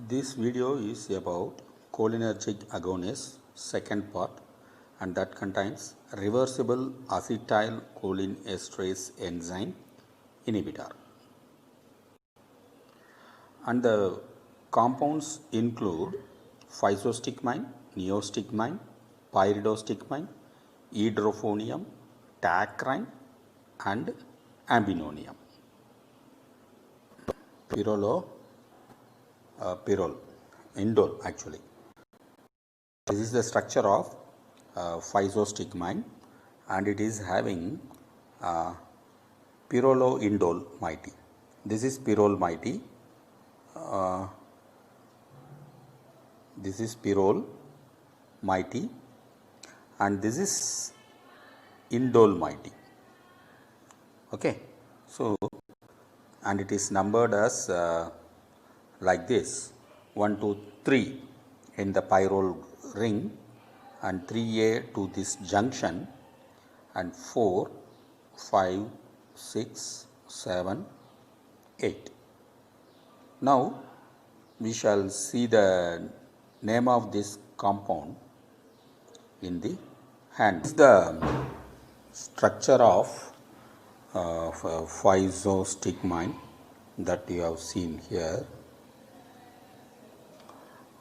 This video is about cholinergic agonists second part, and that contains reversible acetylcholinesterase enzyme inhibitor. And the compounds include physostigmine, neostigmine, pyridostigmine, edrophonium, tacrine and ambinonium. Indole actually. This is the structure of physostigmine, and it is having pyrroloindole moiety. This is pyrrole moiety. This is pyrrole moiety, and this is indole moiety. Okay, so and it is numbered as like this: 1, 2, 3 in the pyrrole ring, and 3A to this junction, and 4, 5, 6, 7, 8. Now we shall see the name of this compound in the hand. This is the structure of physostigmine that you have seen here.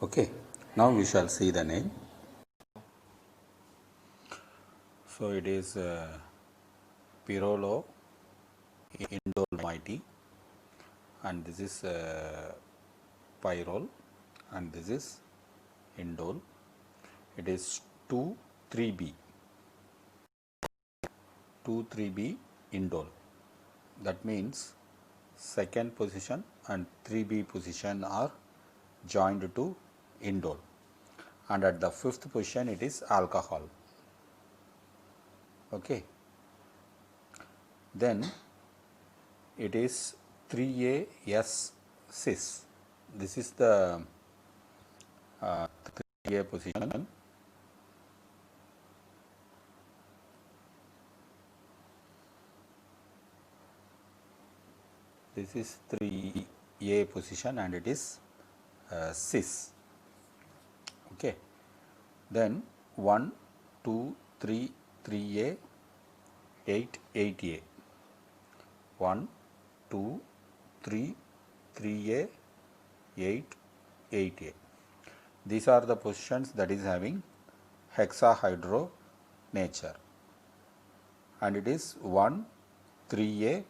Okay, now we shall see the name. So it is pyrroloindole moiety, and this is pyrrole, and this is indole. It is 2,3B, 2,3B indole. That means second position and 3B position are joined to indole, and at the fifth position it is alcohol. Okay. Then it is 3A cis. This is the 3A position. This is 3A position, and it is cis. Okay. Then 1, 2, 3, 3A, 8, 8A. 1, 2, 3, 3A, 8, 8A. These are the positions that is having hexahydro nature, and it is 1, 3A,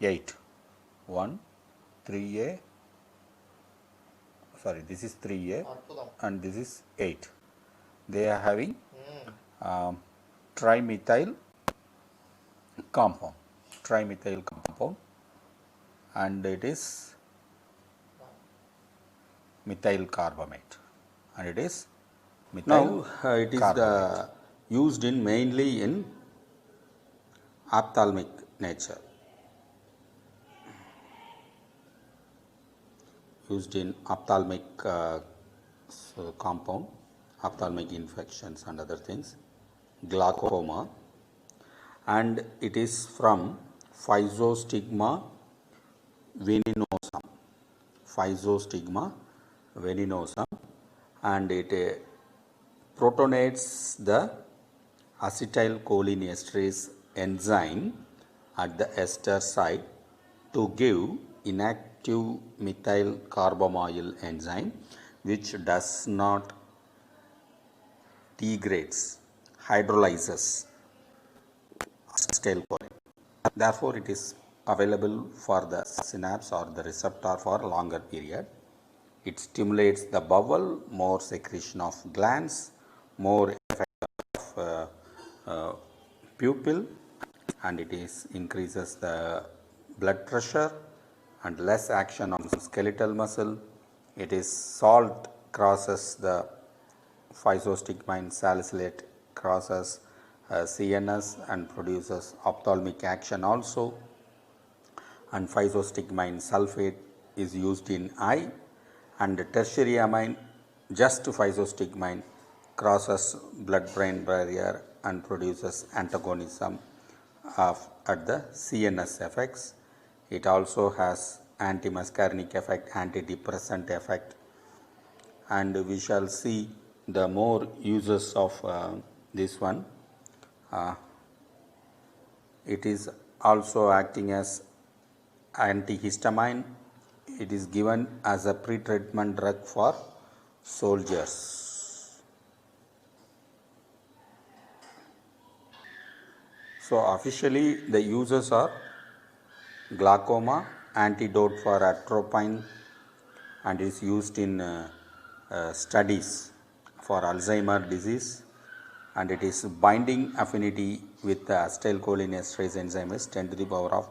8. 1, 3A, sorry, this is 3A and this is 8. They are having trimethyl compound, and it is methyl carbamate, and it is methyl it is used in mainly in ophthalmic nature. Used in ophthalmic compound, ophthalmic infections and other things, glaucoma, and it is from Physostigma venenosum, and it protonates the acetylcholinesterase enzyme at the ester site to give inactive methyl carbamyl enzyme, which does not degrades, hydrolyzes acetylcholine. Therefore, it is available for the synapse or the receptor for a longer period. It stimulates the bowel, more secretion of glands, more effect of pupil, and it is increases the blood pressure and less action on skeletal muscle. It is salt crosses the physostigmine salicylate crosses CNS and produces ophthalmic action also, and physostigmine sulfate is used in eye, and tertiary amine just physostigmine crosses blood brain barrier and produces antagonism at the CNS effects. It also has antimuscarinic effect, antidepressant effect, and we shall see the more uses of this one. It is also acting as antihistamine. It is given as a pre-treatment drug for soldiers. So officially the uses are glaucoma, antidote for atropine, and is used in studies for Alzheimer disease, and it is binding affinity with the acetylcholinesterase enzyme is 10 to the power of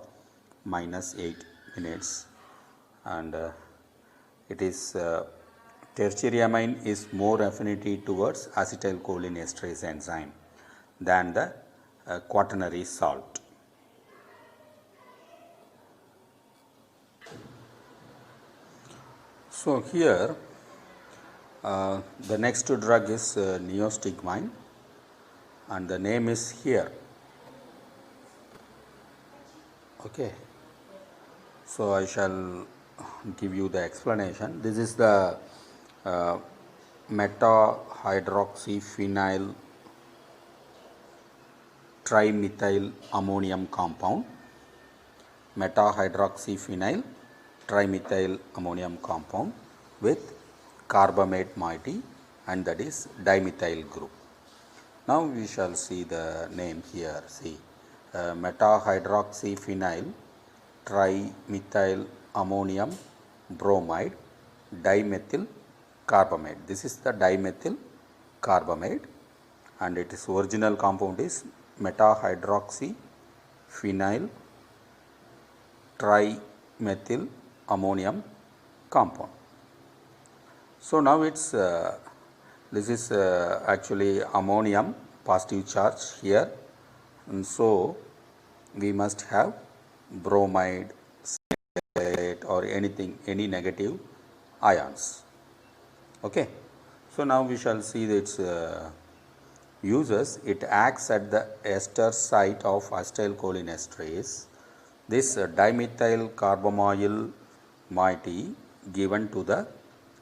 minus 8 minutes, and it is tertiary amine is more affinity towards acetylcholinesterase enzyme than the quaternary salt. So here the next drug is neostigmine, and the name is here. Okay. So I shall give you the explanation. This is the meta-hydroxyphenyl trimethyl ammonium compound. Meta-hydroxyphenyl trimethyl ammonium compound with carbamate moiety, and that is dimethyl group. Now we shall see the name here. See, meta-hydroxyphenyl trimethyl ammonium bromide dimethyl carbamate. This is the dimethyl carbamate, and its original compound is meta-hydroxyphenyl trimethyl ammonium compound. So now it's this is actually ammonium positive charge here, and so we must have bromide or anything, any negative ions. Okay. So now we shall see its uses. It acts at the ester site of acetylcholinesterase. This dimethyl carbamyl moiety given to the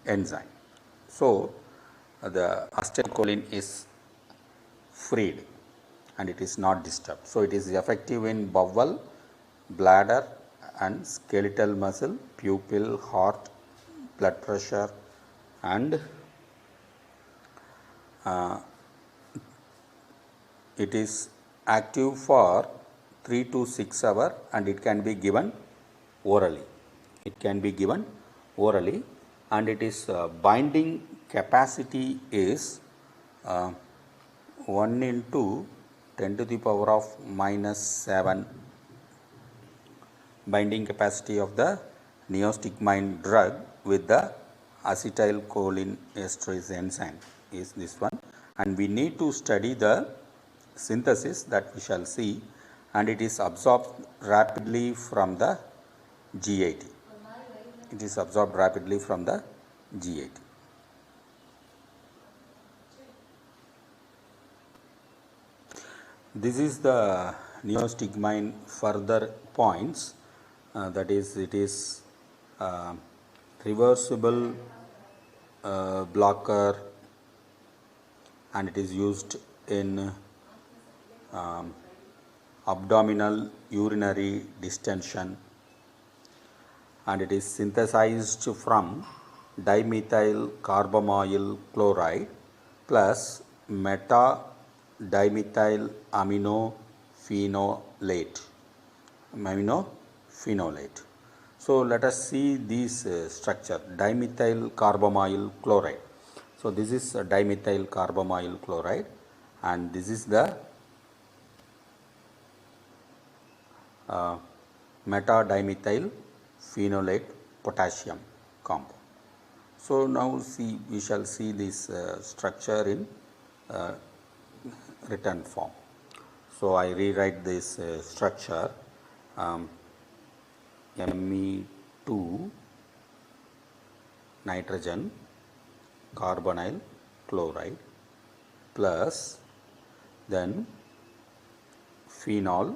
enzyme. So the acetylcholine is freed and it is not disturbed. So it is effective in bowel, bladder and skeletal muscle, pupil, heart, blood pressure, and it is active for 3 to 6 hours, and it can be given orally. It can be given orally, and it is binding capacity is 1 into 10 to the power of minus 7 binding capacity of the neostigmine drug with the acetylcholinesterase enzyme is this one, and we need to study the synthesis that we shall see, and it is absorbed rapidly from the G80. It is absorbed rapidly from the G80. This is the neostigmine further points, that is, it is reversible blocker, and it is used in abdominal urinary distension, and it is synthesized from dimethyl carbamyl chloride plus meta-dimethyl aminophenolate. So let us see this structure, dimethyl carbamyl chloride. So this is dimethyl carbamyl chloride, and this is the meta-dimethyl phenolate potassium compound. So now see, we shall see this structure in written form. So I rewrite this structure, Me2 nitrogen carbonyl chloride plus then phenol,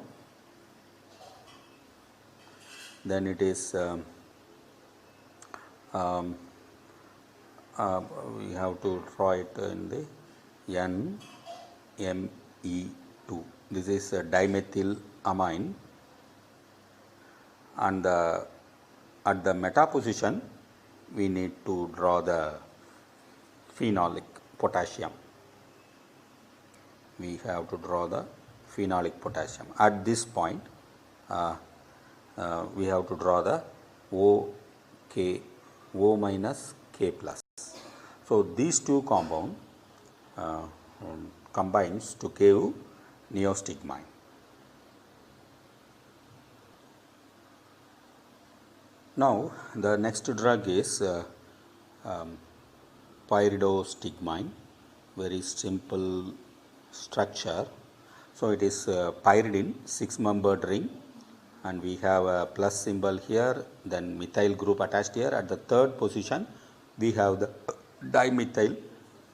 then it is uh, we have to draw it in the NME2. This is a dimethyl amine, and at the meta position we need to draw the phenolic potassium. We have to draw the phenolic potassium. At this point, we have to draw the O minus K plus. So these two compound combines to give neostigmine. Now the next drug is pyridostigmine. Very simple structure. So it is pyridine, 6-membered ring, and we have a plus symbol here, then methyl group attached here. At the third position we have the dimethyl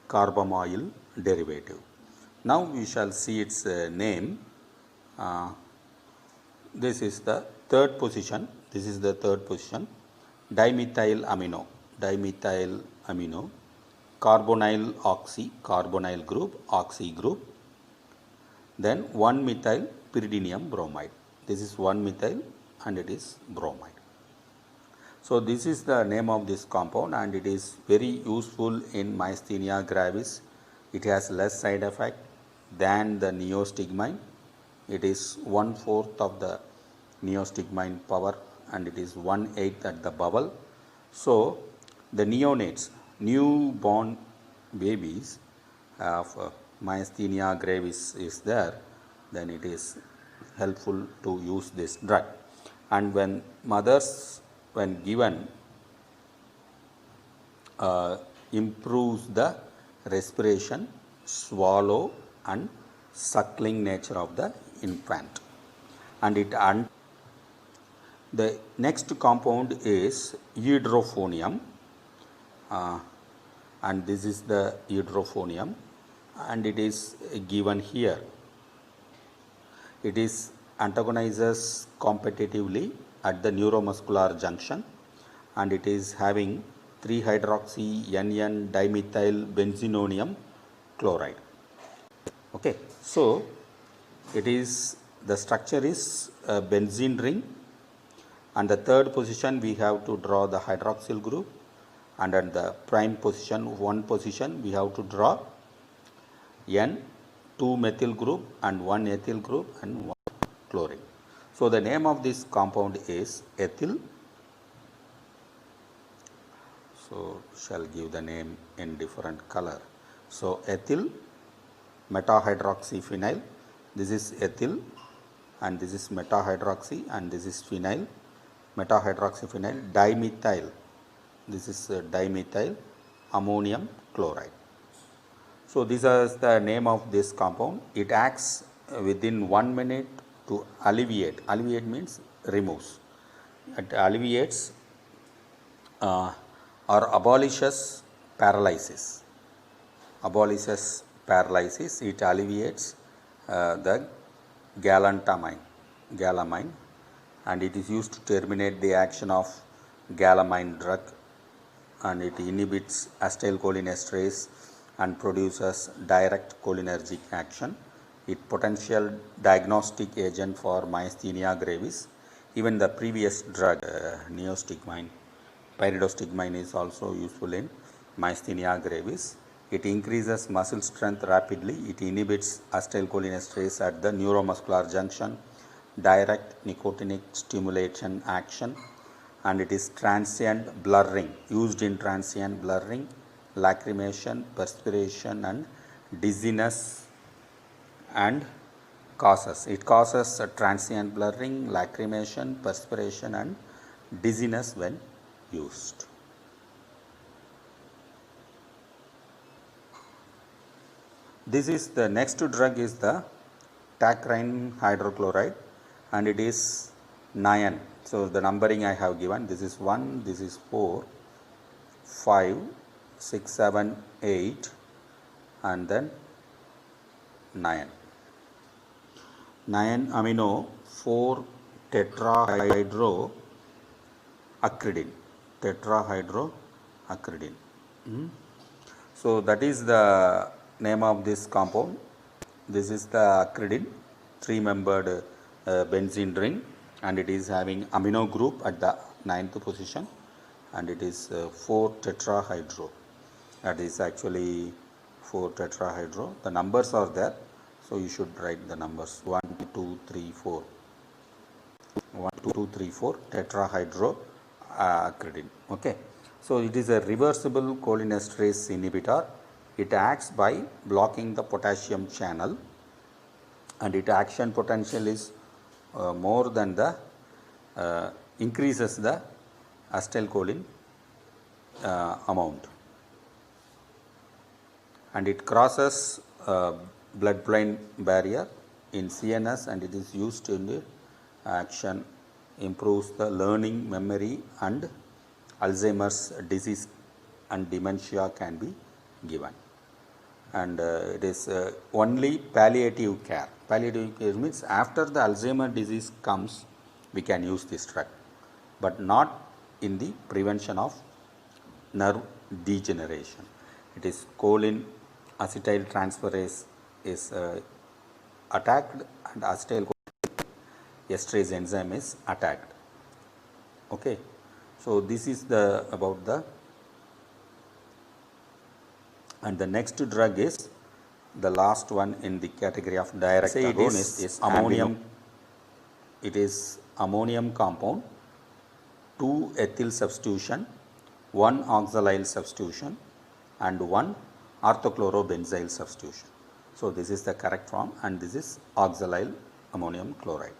carbamyl derivative. Now we shall see its name. This is the third position. This is the third position. Dimethyl amino, carbonyl oxy, carbonyl group, oxy group. Then 1-methyl pyridinium bromide. This is 1-methyl and it is bromide. So this is the name of this compound, and it is very useful in myasthenia gravis. It has less side effect than the neostigmine. It is 1/4 of the neostigmine power, and it is 1/8 at the bowel. So the neonates, newborn babies of myasthenia gravis is there, then it is helpful to use this drug. And when mothers, when given, improves the respiration, swallow and suckling nature of the infant. And the next compound is hydrophonium, and this is the hydrophonium, and it is given here. It is antagonizes competitively at the neuromuscular junction, and it is having 3-hydroxy-NN dimethyl benzenonium chloride. Okay, so it is, the structure is a benzene ring, and the third position we have to draw the hydroxyl group, and at the prime position, one position, we have to draw N2-methyl group and 1-ethyl group and 1 chlorine. So the name of this compound is ethyl. So shall give the name in different color. So ethyl metahydroxyphenyl. This is ethyl, and this is metahydroxy, and this is phenyl, metahydroxyphenyl dimethyl. This is dimethyl ammonium chloride. So this is the name of this compound. It acts within 1 minute to alleviate. Alleviate means removes. It alleviates or abolishes paralysis. Abolishes paralysis. It alleviates the galamine, and it is used to terminate the action of galamine drug, and it inhibits acetylcholinesterase and produces direct cholinergic action. It potential diagnostic agent for myasthenia gravis. Even the previous drug, neostigmine, pyridostigmine, is also useful in myasthenia gravis. It increases muscle strength rapidly. It inhibits acetylcholinesterase at the neuromuscular junction, direct nicotinic stimulation action, and it is transient blurring, used in transient blurring, lacrimation, perspiration and dizziness, and causes. It causes a transient blurring, lacrimation, perspiration and dizziness when used. This is the next drug is the tacrine hydrochloride, and it is 9. So the numbering I have given, this is 1, this is 4, 5, 6, 7, 8 and then 9. 9-amino 4-tetrahydroacridine. So that is the name of this compound. This is the acridine, 3-membered benzene ring, and it is having amino group at the 9th position, and it is 4 tetrahydro. That is actually 4 tetrahydro. The numbers are there, so you should write the numbers 1, 2, 3, 4. 1, 2, 3, 4 tetrahydro acridine. Okay. So it is a reversible cholinesterase inhibitor. It acts by blocking the potassium channel, and its action potential is more than the increases the acetylcholine amount, and it crosses blood-brain barrier in CNS, and it is used in the action, improves the learning, memory, and Alzheimer's disease and dementia can be given. And it is only palliative care. Palliative care means after the Alzheimer's disease comes, we can use this drug, but not in the prevention of nerve degeneration. It is choline acetyl transferase is attacked, and acetylcholinesterase enzyme is attacked. Okay. So this is the about the, and the next drug is the last one in the category of direct agonist is ammonium. It is ammonium compound, 2 ethyl substitution, 1 oxalyl substitution, and 1 orthochlorobenzyl substitution. So this is the correct form, and this is oxalyl ammonium chloride.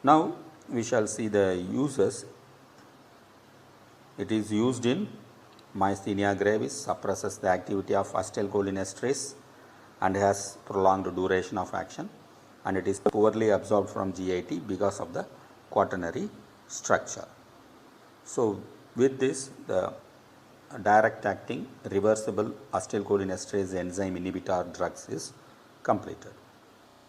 Now we shall see the uses. It is used in myasthenia gravis, suppresses the activity of acetylcholinesterase and has prolonged duration of action, and it is poorly absorbed from GIT because of the quaternary structure. So with this, the direct acting reversible acetylcholinesterase enzyme inhibitor drugs is completed.